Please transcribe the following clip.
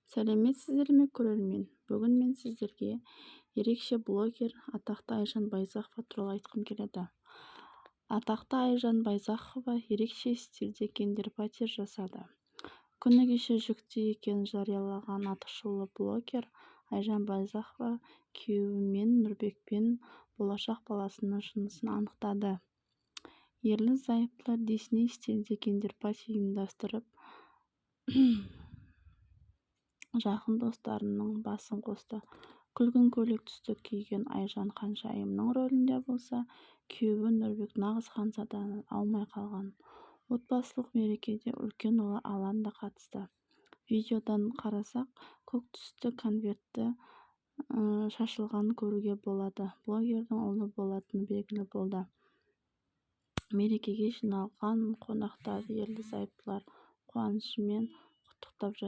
Сәлеметсіздер ме, көрермен? Бүгін мен сіздерге ерекше блогер атақты Айжан Байзақова туралы айтқым келеді. Атақты Айжан Байзақова ерекше стильде гендер-пати жасады. Күні кеше жүкті екенін жариялаған атышулы блогер Айжан Байзақова күйеуімен Нұрбекпен болашақ баласының жынысын анықтады. Ерлі-зайыптылар Дисней стильде гендер-пати ұйымдастырып, жақын достарының басын қосты. Күлгін көйлек түсті киген Айжан ханшайымның рөлінде болса, күйеуі Нұрбек нағыз ханзададан аумай қалған. Отбасылық мерекеде үлкен ұлы Алан да қатысты. Видеодан қарасақ, көк түсті конвертті шашылғанын көруге болады. Блогердің ұлы болатыны белгілі болды. Мерекеге жиналған қонақтарды ерлі-зайыптылар қуанышымен құттықтап жатыр.